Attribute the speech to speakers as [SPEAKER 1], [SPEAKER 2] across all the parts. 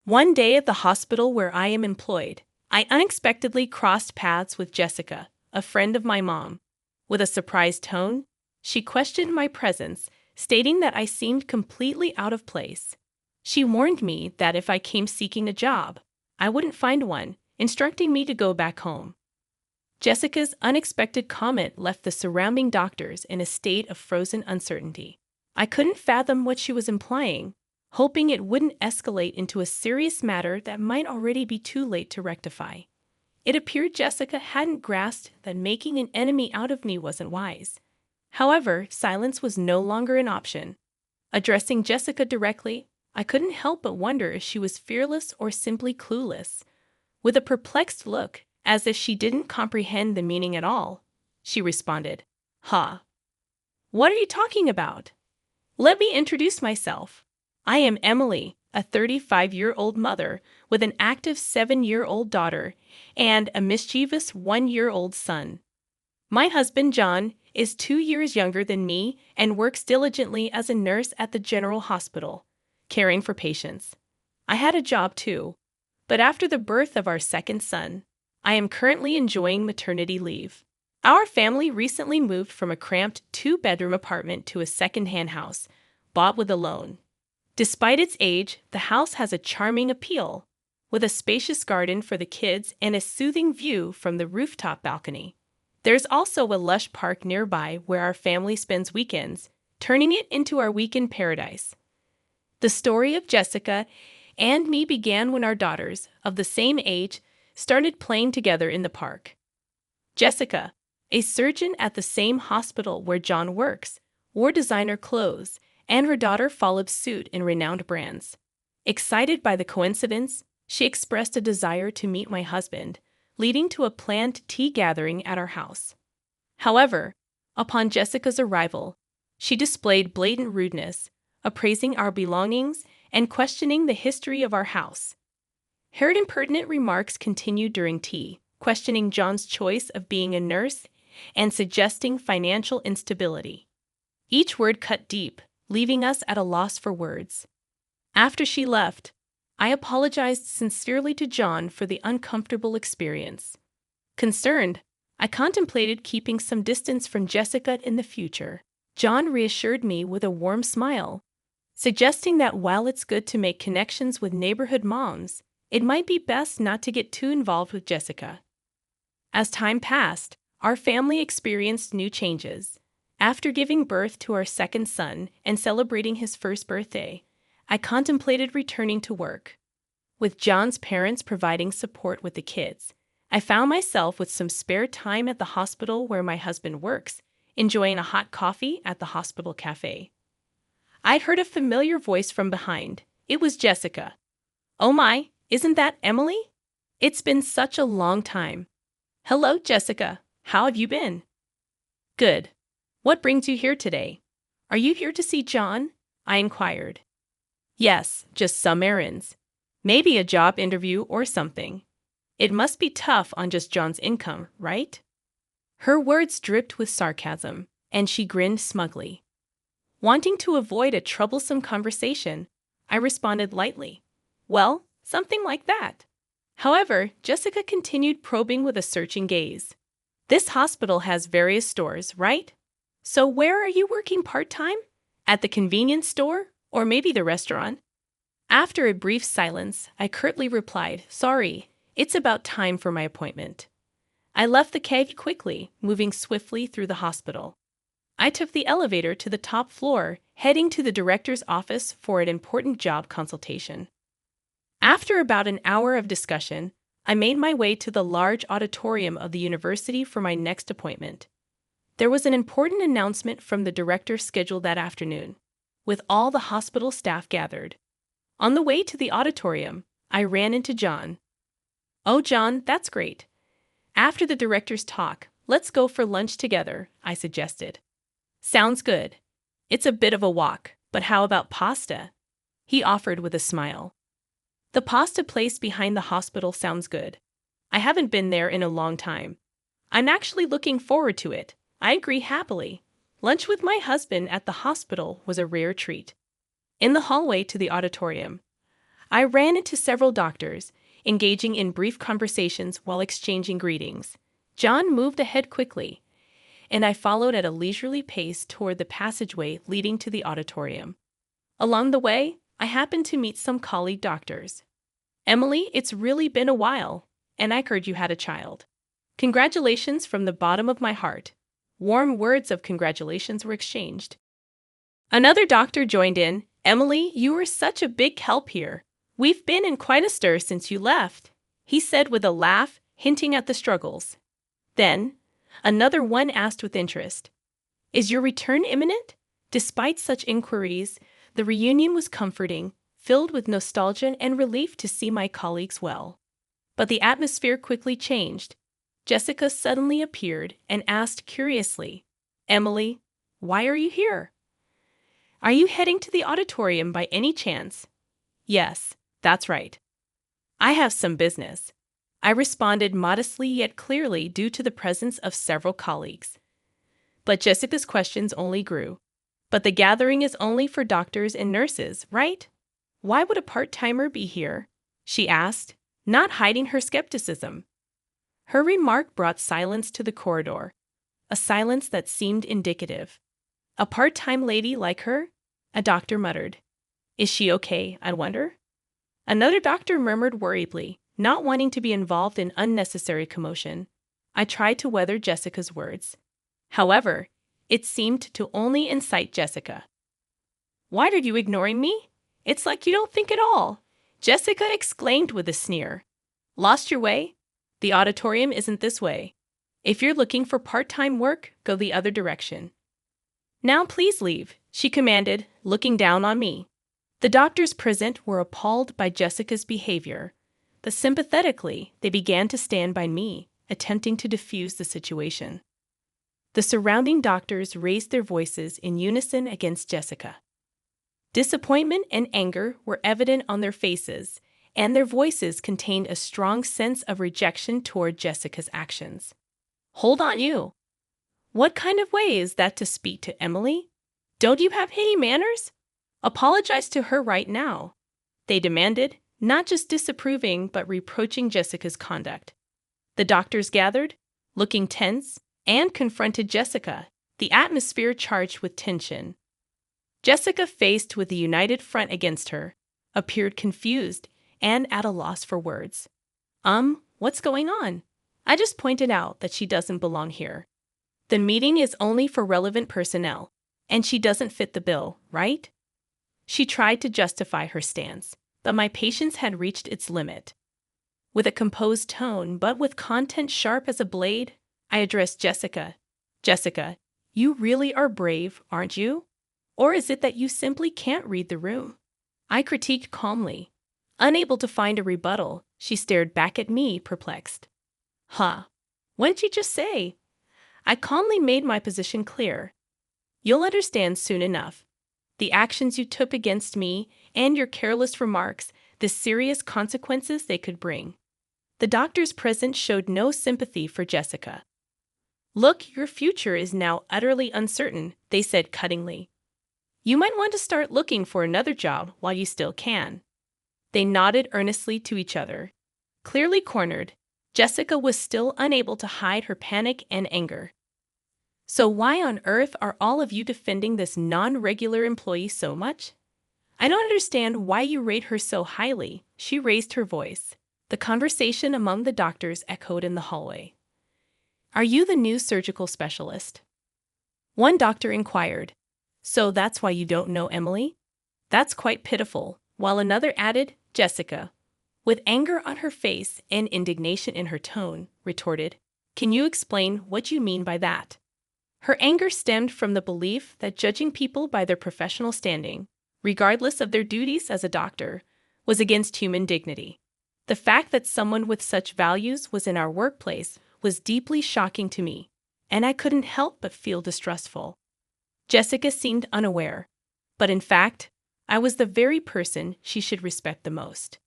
[SPEAKER 1] One day at the hospital where I am employed, I unexpectedly crossed paths with Jessica, a friend of my mom. With a surprised tone, she questioned my presence, stating that I seemed completely out of place. She warned me that if I came seeking a job, I wouldn't find one, instructing me to go back home. Jessica's unexpected comment left the surrounding doctors in a state of frozen uncertainty. I couldn't fathom what she was implying, hoping it wouldn't escalate into a serious matter that might already be too late to rectify. It appeared Jessica hadn't grasped that making an enemy out of me wasn't wise. However, silence was no longer an option. Addressing Jessica directly, I couldn't help but wonder if she was fearless or simply clueless. With a perplexed look, as if she didn't comprehend the meaning at all, she responded, "Ha. What are you talking about? Let me introduce myself. I am Emily, a 35-year-old mother with an active 7-year-old daughter and a mischievous 1-year-old son. My husband, John, is 2 years younger than me and works diligently as a nurse at the General Hospital, caring for patients. I had a job too, but after the birth of our second son, I am currently enjoying maternity leave. Our family recently moved from a cramped 2-bedroom apartment to a second-hand house, bought with a loan. Despite its age, the house has a charming appeal, with a spacious garden for the kids and a soothing view from the rooftop balcony. There's also a lush park nearby where our family spends weekends, turning it into our weekend paradise. The story of Jessica and me began when our daughters, of the same age, started playing together in the park. Jessica, a surgeon at the same hospital where John works, wore designer clothes, and her daughter followed suit in renowned brands. Excited by the coincidence, she expressed a desire to meet my husband, leading to a planned tea gathering at our house. However, upon Jessica's arrival, she displayed blatant rudeness, appraising our belongings and questioning the history of our house. Her impertinent remarks continued during tea, questioning John's choice of being a nurse and suggesting financial instability. Each word cut deep, leaving us at a loss for words. After she left, I apologized sincerely to John for the uncomfortable experience. Concerned, I contemplated keeping some distance from Jessica in the future. John reassured me with a warm smile, suggesting that while it's good to make connections with neighborhood moms, it might be best not to get too involved with Jessica. As time passed, our family experienced new changes. After giving birth to our second son and celebrating his first birthday, I contemplated returning to work. With John's parents providing support with the kids, I found myself with some spare time at the hospital where my husband works, enjoying a hot coffee at the hospital cafe. I'd heard a familiar voice from behind. It was Jessica. "Oh my, isn't that Emily? It's been such a long time." "Hello, Jessica. How have you been?" "Good. What brings you here today? Are you here to see John?" I inquired. "Yes, just some errands. Maybe a job interview or something. It must be tough on just John's income, right?" Her words dripped with sarcasm, and she grinned smugly. Wanting to avoid a troublesome conversation, I responded lightly, "Well, something like that." However, Jessica continued probing with a searching gaze. "This hospital has various stores, right? So where are you working part-time? At the convenience store? Or maybe the restaurant?" After a brief silence, I curtly replied, "Sorry, it's about time for my appointment." I left the cave quickly, moving swiftly through the hospital. I took the elevator to the top floor, heading to the director's office for an important job consultation. After about an hour of discussion, I made my way to the large auditorium of the university for my next appointment. There was an important announcement from the director scheduled that afternoon, with all the hospital staff gathered. On the way to the auditorium, I ran into John. "Oh, John, that's great. After the director's talk, let's go for lunch together," I suggested. "Sounds good. It's a bit of a walk, but how about pasta?" he offered with a smile. "The pasta place behind the hospital sounds good. I haven't been there in a long time. I'm actually looking forward to it." I agree happily. Lunch with my husband at the hospital was a rare treat. In the hallway to the auditorium, I ran into several doctors, engaging in brief conversations while exchanging greetings. John moved ahead quickly, and I followed at a leisurely pace toward the passageway leading to the auditorium. Along the way, I happened to meet some colleague doctors. Emily, it's really been a while, and I heard you had a child. Congratulations from the bottom of my heart. Warm words of congratulations were exchanged. Another doctor joined in. Emily, you were such a big help here. We've been in quite a stir since you left, he said with a laugh, hinting at the struggles. Then, another one asked with interest, is your return imminent? Despite such inquiries, the reunion was comforting, filled with nostalgia and relief to see my colleagues well. But the atmosphere quickly changed. Jessica suddenly appeared and asked curiously, Emily, why are you here? Are you heading to the auditorium by any chance? Yes, that's right. I have some business. I responded modestly yet clearly due to the presence of several colleagues. But Jessica's questions only grew. But the gathering is only for doctors and nurses, right? Why would a part-timer be here? She asked, not hiding her skepticism. Her remark brought silence to the corridor, a silence that seemed indicative. A part-time lady like her? A doctor muttered. Is she okay, I wonder? Another doctor murmured worriedly, not wanting to be involved in unnecessary commotion. I tried to weather Jessica's words. However, it seemed to only incite Jessica. Why are you ignoring me? It's like you don't think at all, Jessica exclaimed with a sneer. Lost your way? The auditorium isn't this way. If you're looking for part-time work, go the other direction. Now please leave, she commanded, looking down on me. The doctors present were appalled by Jessica's behavior, but sympathetically, they began to stand by me, attempting to defuse the situation. The surrounding doctors raised their voices in unison against Jessica. Disappointment and anger were evident on their faces, and their voices contained a strong sense of rejection toward Jessica's actions. Hold on, you! What kind of way is that to speak to Emily? Don't you have any manners? Apologize to her right now, they demanded, not just disapproving but reproaching Jessica's conduct. The doctors gathered, looking tense, and confronted Jessica, the atmosphere charged with tension. Jessica, faced with a united front against her, appeared confused and at a loss for words. What's going on? I just pointed out that she doesn't belong here. The meeting is only for relevant personnel, and she doesn't fit the bill, right? She tried to justify her stance, but my patience had reached its limit. With a composed tone, but with content sharp as a blade, I addressed Jessica. Jessica, you really are brave, aren't you? Or is it that you simply can't read the room? I critiqued calmly. Unable to find a rebuttal, she stared back at me, perplexed. Huh. What did you just say? I calmly made my position clear. You'll understand soon enough. The actions you took against me and your careless remarks, the serious consequences they could bring. The doctors present showed no sympathy for Jessica. Look, your future is now utterly uncertain, they said cuttingly. You might want to start looking for another job while you still can. They nodded earnestly to each other. Clearly cornered, Jessica was still unable to hide her panic and anger. So why on earth are all of you defending this non-regular employee so much? I don't understand why you rate her so highly, she raised her voice. The conversation among the doctors echoed in the hallway. Are you the new surgical specialist? One doctor inquired. So that's why you don't know Emily? That's quite pitiful, while another added, Jessica, with anger on her face and indignation in her tone, retorted, Can you explain what you mean by that? Her anger stemmed from the belief that judging people by their professional standing, regardless of their duties as a doctor, was against human dignity. The fact that someone with such values was in our workplace was deeply shocking to me, and I couldn't help but feel distrustful. Jessica seemed unaware, but in fact, I was the very person she should respect the most.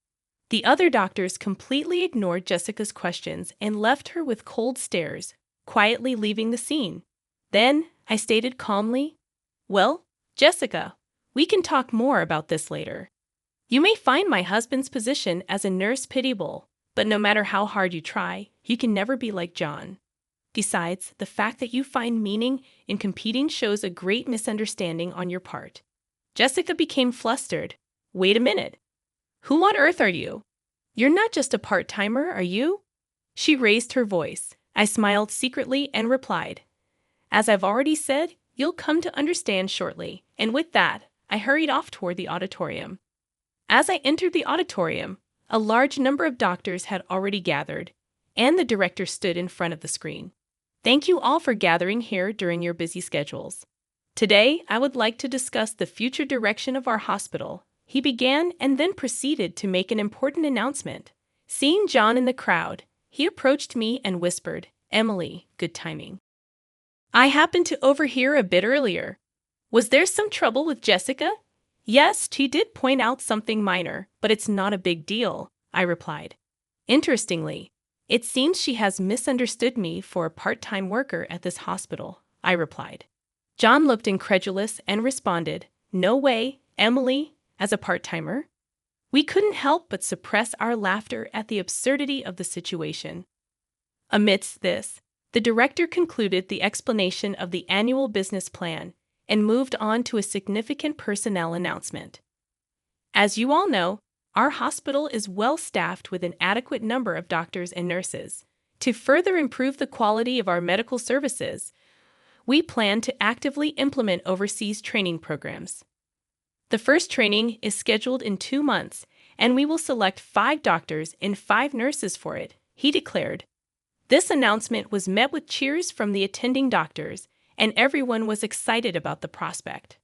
[SPEAKER 1] The other doctors completely ignored Jessica's questions and left her with cold stares, quietly leaving the scene. Then I stated calmly, Well, Jessica, we can talk more about this later. You may find my husband's position as a nurse pitiable, but no matter how hard you try, you can never be like John. Besides, the fact that you find meaning in competing shows a great misunderstanding on your part. Jessica became flustered. Wait a minute. Who on earth are you? You're not just a part-timer, are you? She raised her voice. I smiled secretly and replied, as I've already said, you'll come to understand shortly. And with that, I hurried off toward the auditorium. As I entered the auditorium, a large number of doctors had already gathered, and the director stood in front of the screen. Thank you all for gathering here during your busy schedules. Today, I would like to discuss the future direction of our hospital. He began and then proceeded to make an important announcement. Seeing John in the crowd, he approached me and whispered, Emily, good timing. I happened to overhear a bit earlier. Was there some trouble with Jessica? Yes, she did point out something minor, but it's not a big deal, I replied. Interestingly, it seems she has misunderstood me for a part-time worker at this hospital, I replied. John looked incredulous and responded, No way, Emily, as a part-timer? We couldn't help but suppress our laughter at the absurdity of the situation. Amidst this, the director concluded the explanation of the annual business plan and moved on to a significant personnel announcement. As you all know, our hospital is well-staffed with an adequate number of doctors and nurses. To further improve the quality of our medical services, we plan to actively implement overseas training programs. The first training is scheduled in 2 months, and we will select 5 doctors and 5 nurses for it, he declared. This announcement was met with cheers from the attending doctors, and everyone was excited about the prospect.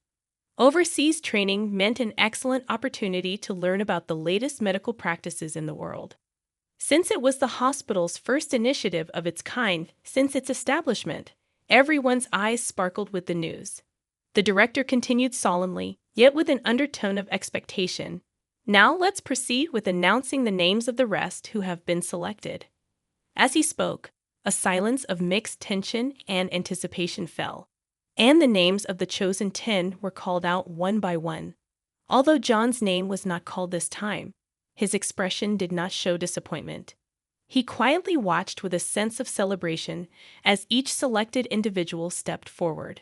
[SPEAKER 1] Overseas training meant an excellent opportunity to learn about the latest medical practices in the world. Since it was the hospital's first initiative of its kind since its establishment, everyone's eyes sparkled with the news. The director continued solemnly, yet with an undertone of expectation. Now let's proceed with announcing the names of the rest who have been selected. As he spoke, a silence of mixed tension and anticipation fell, and the names of the chosen 10 were called out one by one. Although John's name was not called this time, his expression did not show disappointment. He quietly watched with a sense of celebration as each selected individual stepped forward.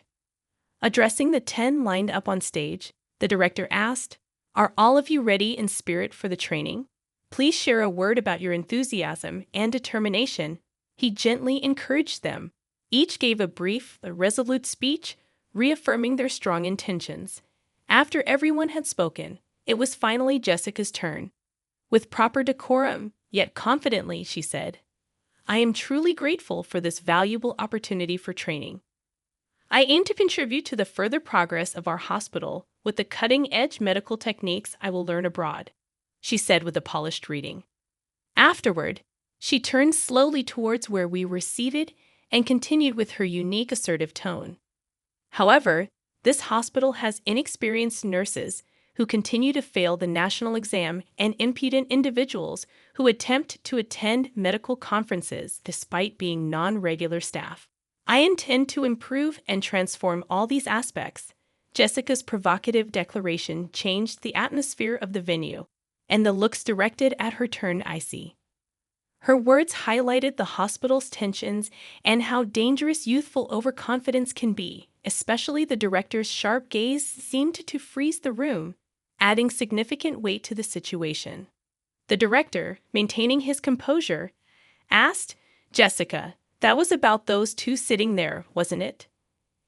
[SPEAKER 1] Addressing the 10 lined up on stage, the director asked, Are all of you ready in spirit for the training? Please share a word about your enthusiasm and determination. He gently encouraged them. Each gave a brief, resolute speech, reaffirming their strong intentions. After everyone had spoken, it was finally Jessica's turn. With proper decorum, yet confidently, she said, I am truly grateful for this valuable opportunity for training. I aim to contribute to the further progress of our hospital with the cutting-edge medical techniques I will learn abroad, she said with a polished greeting. Afterward, she turned slowly towards where we were seated and continued with her unique assertive tone. However, this hospital has inexperienced nurses who continue to fail the national exam and impudent individuals who attempt to attend medical conferences despite being non-regular staff. I intend to improve and transform all these aspects. Jessica's provocative declaration changed the atmosphere of the venue, and the looks directed at her turned icy. Her words highlighted the hospital's tensions and how dangerous youthful overconfidence can be, especially the director's sharp gaze seemed to freeze the room, adding significant weight to the situation. The director, maintaining his composure, asked, Jessica, that was about those 2 sitting there, wasn't it?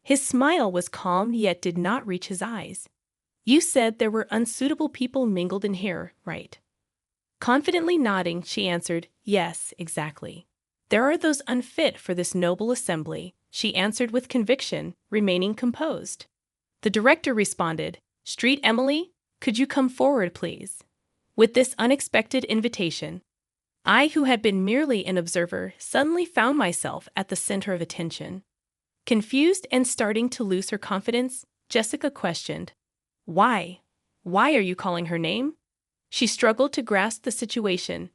[SPEAKER 1] His smile was calm yet did not reach his eyes. You said there were unsuitable people mingled in here, right? Confidently nodding, she answered, Yes, exactly. There are those unfit for this noble assembly, she answered with conviction, remaining composed. The director responded, Street Emily, could you come forward, please? With this unexpected invitation, I, who had been merely an observer, suddenly found myself at the center of attention. Confused and starting to lose her confidence, Jessica questioned, Why? Why are you calling her name? She struggled to grasp the situation,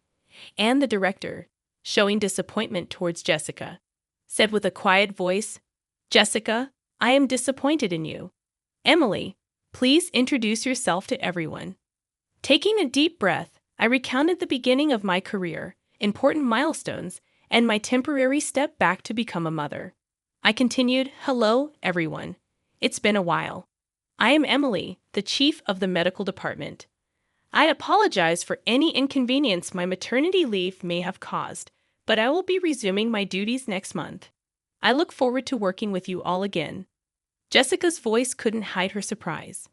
[SPEAKER 1] and the director, showing disappointment towards Jessica, said with a quiet voice, Jessica, I am disappointed in you. Emily, please introduce yourself to everyone. Taking a deep breath, I recounted the beginning of my career, important milestones, and my temporary step back to become a mother. I continued, "Hello, everyone. It's been a while. I am Emily, the chief of the medical department. I apologize for any inconvenience my maternity leave may have caused, but I will be resuming my duties next month. I look forward to working with you all again." Jessica's voice couldn't hide her surprise.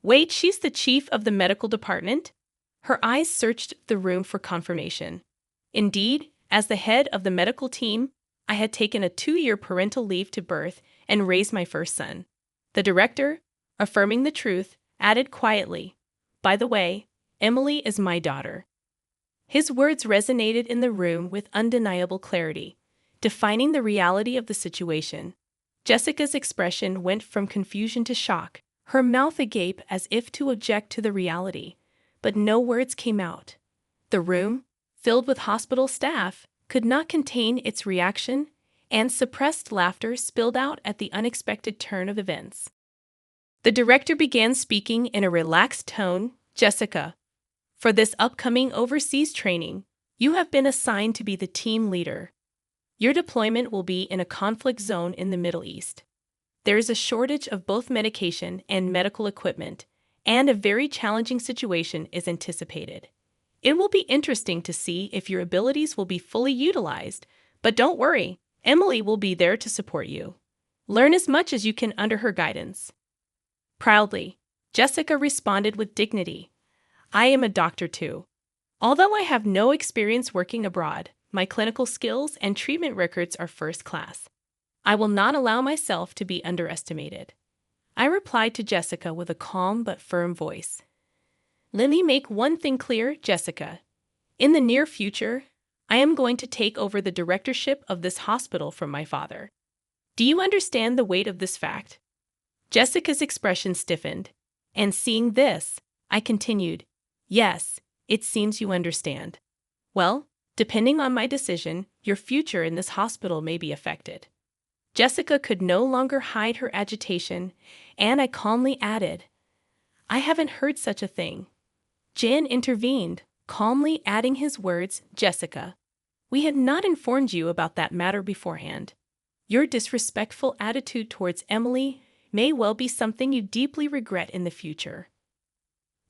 [SPEAKER 1] "Wait, she's the chief of the medical department?" Her eyes searched the room for confirmation. Indeed, as the head of the medical team, I had taken a 2-year parental leave to birth and raise my first son. The director, affirming the truth, added quietly, "By the way, Emily is my daughter." His words resonated in the room with undeniable clarity, defining the reality of the situation. Jessica's expression went from confusion to shock, her mouth agape as if to object to the reality, but no words came out. The room, filled with hospital staff, could not contain its reaction, and suppressed laughter spilled out at the unexpected turn of events. The director began speaking in a relaxed tone. "Jessica, for this upcoming overseas training, you have been assigned to be the team leader. Your deployment will be in a conflict zone in the Middle East. There is a shortage of both medication and medical equipment, and a very challenging situation is anticipated. It will be interesting to see if your abilities will be fully utilized, but don't worry, Emily will be there to support you. Learn as much as you can under her guidance." Proudly, Jessica responded with dignity, "I am a doctor too. Although I have no experience working abroad, my clinical skills and treatment records are first class. I will not allow myself to be underestimated." I replied to Jessica with a calm but firm voice. "Let me make one thing clear, Jessica. In the near future, I am going to take over the directorship of this hospital from my father. Do you understand the weight of this fact?" Jessica's expression stiffened, and seeing this, I continued, "Yes, it seems you understand. Well, depending on my decision, your future in this hospital may be affected." Jessica could no longer hide her agitation, and I calmly added, "I haven't heard such a thing." Jan intervened, calmly adding his words, "Jessica, we had not informed you about that matter beforehand. Your disrespectful attitude towards Emily may well be something you deeply regret in the future."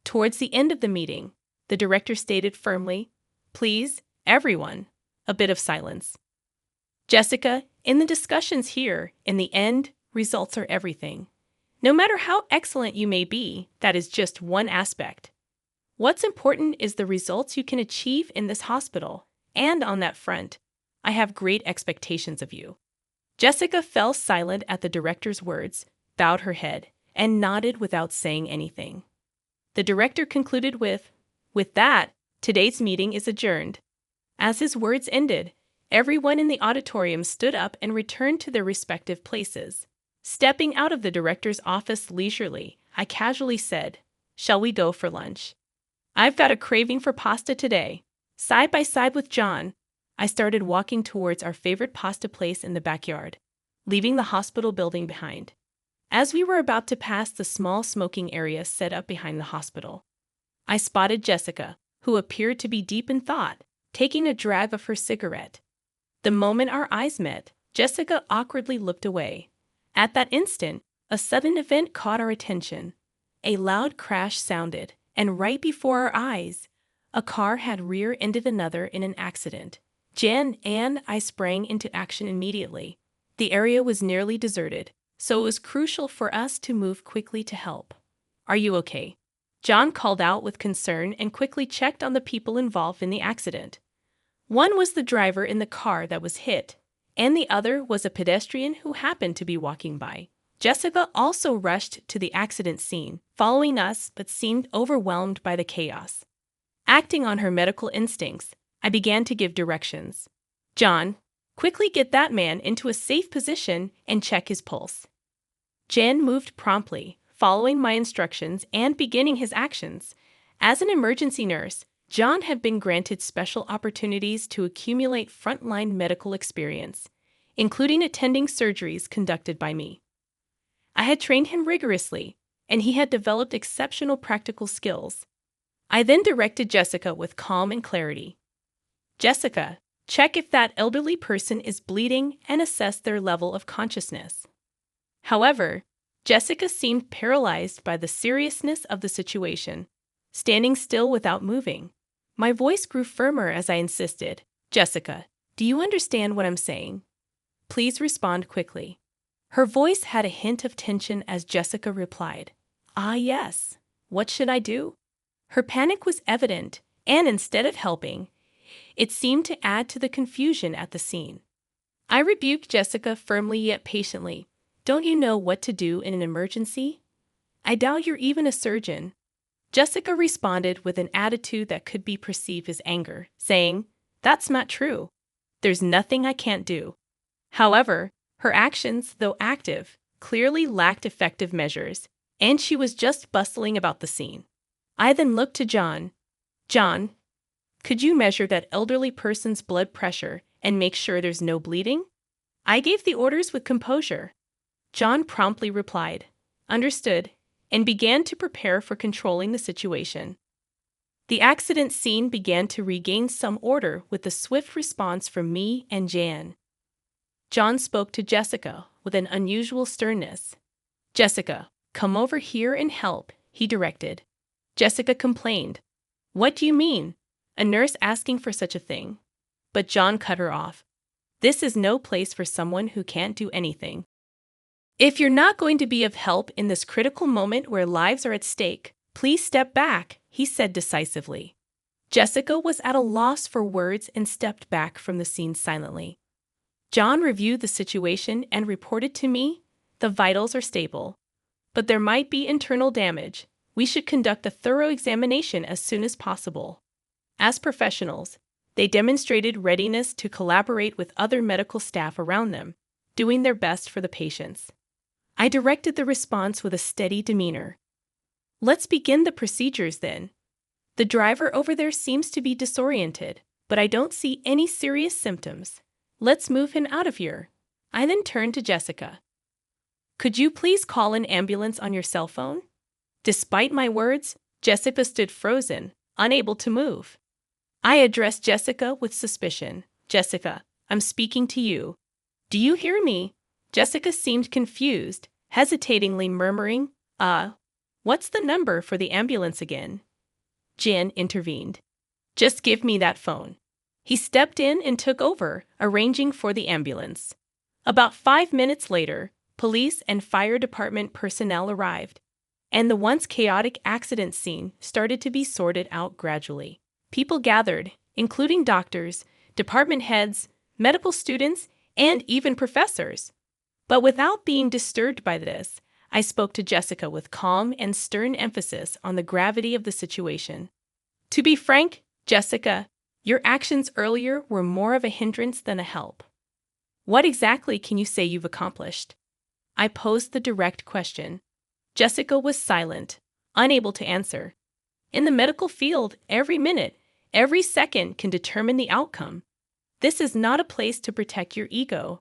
[SPEAKER 1] Towards the end of the meeting, the director stated firmly, "Please, everyone, a bit of silence. Jessica, in the discussions here, in the end, results are everything. No matter how excellent you may be, that is just one aspect. What's important is the results you can achieve in this hospital, and on that front, I have great expectations of you." Jessica fell silent at the director's words, bowed her head, and nodded without saying anything. The director concluded with that, today's meeting is adjourned." As his words ended, everyone in the auditorium stood up and returned to their respective places. Stepping out of the director's office leisurely, I casually said, "Shall we go for lunch? I've got a craving for pasta today." Side by side with John, I started walking towards our favorite pasta place in the backyard, leaving the hospital building behind. As we were about to pass the small smoking area set up behind the hospital, I spotted Jessica, who appeared to be deep in thought, taking a drag of her cigarette. The moment our eyes met, Jessica awkwardly looked away. At that instant, a sudden event caught our attention. A loud crash sounded, and right before our eyes, a car had rear-ended another in an accident. Jan and I sprang into action immediately. The area was nearly deserted, so it was crucial for us to move quickly to help. "Are you okay?" John called out with concern and quickly checked on the people involved in the accident. One was the driver in the car that was hit, and the other was a pedestrian who happened to be walking by. Jessica also rushed to the accident scene, following us, but seemed overwhelmed by the chaos. Acting on her medical instincts, I began to give directions. "John, quickly get that man into a safe position and check his pulse." Jan moved promptly, following my instructions and beginning his actions. As an emergency nurse, John had been granted special opportunities to accumulate frontline medical experience, including attending surgeries conducted by me. I had trained him rigorously, and he had developed exceptional practical skills. I then directed Jessica with calm and clarity. Jessica, check if that elderly person is bleeding and assess their level of consciousness. However, Jessica seemed paralyzed by the seriousness of the situation, standing still without moving. My voice grew firmer as I insisted, Jessica, do you understand what I'm saying? Please respond quickly. Her voice had a hint of tension as Jessica replied, yes. What should I do? Her panic was evident, and instead of helping, it seemed to add to the confusion at the scene. I rebuked Jessica firmly yet patiently. Don't you know what to do in an emergency? I doubt you're even a surgeon. Jessica responded with an attitude that could be perceived as anger, saying, That's not true. There's nothing I can't do. However, her actions, though active, clearly lacked effective measures, and she was just bustling about the scene. I then looked to John. John, could you measure that elderly person's blood pressure and make sure there's no bleeding? I gave the orders with composure. John promptly replied, Understood, and began to prepare for controlling the situation. The accident scene began to regain some order with a swift response from me and Jan. John spoke to Jessica with an unusual sternness. Jessica, come over here and help, he directed. Jessica complained. What do you mean? A nurse asking for such a thing? But John cut her off. This is no place for someone who can't do anything. If you're not going to be of help in this critical moment where lives are at stake, please step back, he said decisively. Jessica was at a loss for words and stepped back from the scene silently. John reviewed the situation and reported to me, the vitals are stable, but there might be internal damage. We should conduct a thorough examination as soon as possible. As professionals, they demonstrated readiness to collaborate with other medical staff around them, doing their best for the patients. I directed the response with a steady demeanor. Let's begin the procedures then. The driver over there seems to be disoriented, but I don't see any serious symptoms. Let's move him out of here. I then turned to Jessica. Could you please call an ambulance on your cell phone? Despite my words, Jessica stood frozen, unable to move. I addressed Jessica with suspicion. Jessica, I'm speaking to you. Do you hear me? Jessica seemed confused, hesitatingly murmuring, what's the number for the ambulance again? Jan intervened. Just give me that phone. He stepped in and took over, arranging for the ambulance. About 5 minutes later, police and fire department personnel arrived, and the once chaotic accident scene started to be sorted out gradually. People gathered, including doctors, department heads, medical students, and even professors. But without being disturbed by this, I spoke to Jessica with calm and stern emphasis on the gravity of the situation. To be frank, Jessica, your actions earlier were more of a hindrance than a help. What exactly can you say you've accomplished? I posed the direct question. Jessica was silent, unable to answer. In the medical field, every minute, every second can determine the outcome. This is not a place to protect your ego.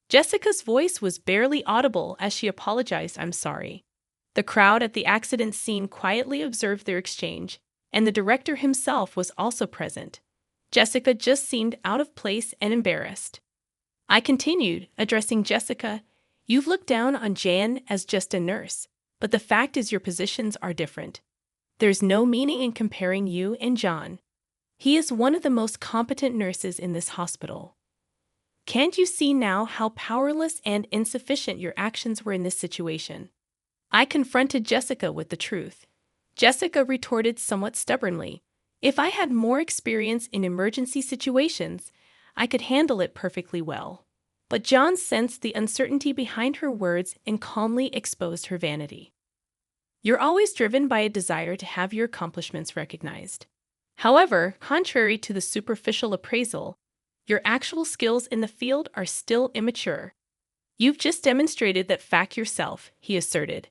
[SPEAKER 1] Jessica's voice was barely audible as she apologized, I'm sorry. The crowd at the accident scene quietly observed their exchange, and the director himself was also present. Jessica just seemed out of place and embarrassed. I continued, addressing Jessica. You've looked down on Jan as just a nurse, but the fact is your positions are different. There's no meaning in comparing you and John. He is one of the most competent nurses in this hospital. Can't you see now how powerless and insufficient your actions were in this situation? I confronted Jessica with the truth. Jessica retorted somewhat stubbornly. If I had more experience in emergency situations, I could handle it perfectly well. But John sensed the uncertainty behind her words and calmly exposed her vanity. You're always driven by a desire to have your accomplishments recognized. However, contrary to the superficial appraisal, your actual skills in the field are still immature. You've just demonstrated that fact yourself, he asserted.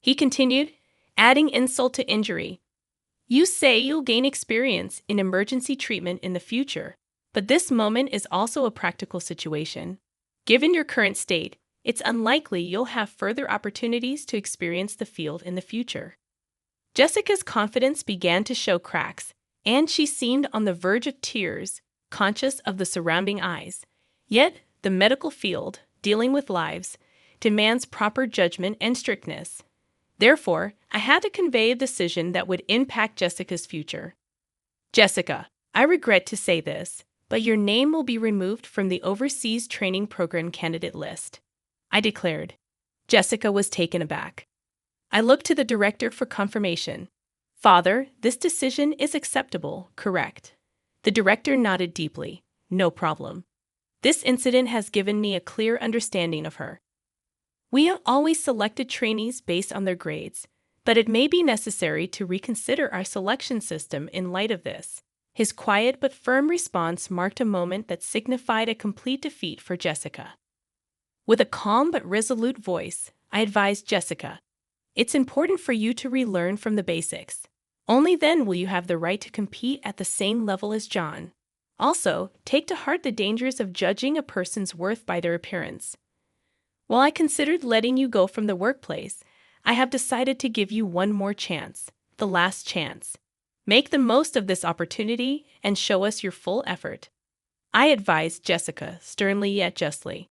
[SPEAKER 1] He continued, adding insult to injury. You say you'll gain experience in emergency treatment in the future, but this moment is also a practical situation. Given your current state, it's unlikely you'll have further opportunities to experience the field in the future. Jessica's confidence began to show cracks, and she seemed on the verge of tears, conscious of the surrounding eyes. Yet, the medical field, dealing with lives, demands proper judgment and strictness. Therefore, I had to convey a decision that would impact Jessica's future. Jessica, I regret to say this, but your name will be removed from the Overseas Training Program candidate list, I declared. Jessica was taken aback. I looked to the director for confirmation. Father, this decision is acceptable, correct? The director nodded deeply. No problem. This incident has given me a clear understanding of her. We have always selected trainees based on their grades, but it may be necessary to reconsider our selection system in light of this. His quiet but firm response marked a moment that signified a complete defeat for Jessica. With a calm but resolute voice, I advised Jessica, it's important for you to relearn from the basics. Only then will you have the right to compete at the same level as John. Also, take to heart the dangers of judging a person's worth by their appearance. While I considered letting you go from the workplace, I have decided to give you one more chance, the last chance. Make the most of this opportunity and show us your full effort. I advised Jessica, sternly yet justly.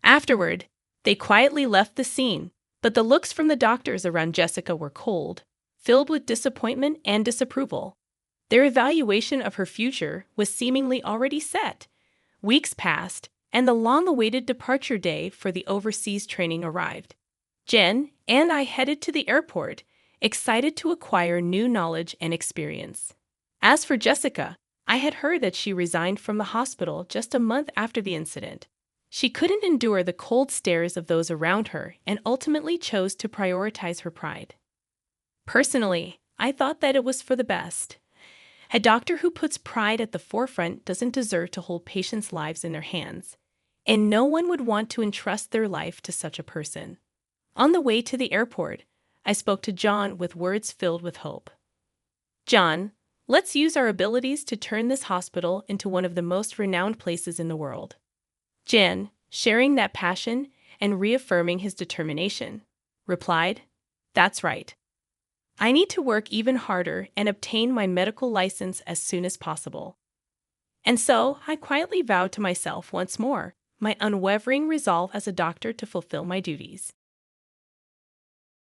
[SPEAKER 1] Afterward, they quietly left the scene, but the looks from the doctors around Jessica were cold, filled with disappointment and disapproval. Their evaluation of her future was seemingly already set. Weeks passed, and the long-awaited departure day for the overseas training arrived. Jen and I headed to the airport, excited to acquire new knowledge and experience. As for Jessica, I had heard that she resigned from the hospital just a month after the incident. She couldn't endure the cold stares of those around her and ultimately chose to prioritize her pride. Personally, I thought that it was for the best. A doctor who puts pride at the forefront doesn't deserve to hold patients' lives in their hands, and no one would want to entrust their life to such a person. On the way to the airport, I spoke to John with words filled with hope. John, let's use our abilities to turn this hospital into one of the most renowned places in the world. Jen, sharing that passion and reaffirming his determination, replied, That's right. I need to work even harder and obtain my medical license as soon as possible. And so I quietly vowed to myself once more my unwavering resolve as a doctor to fulfill my duties.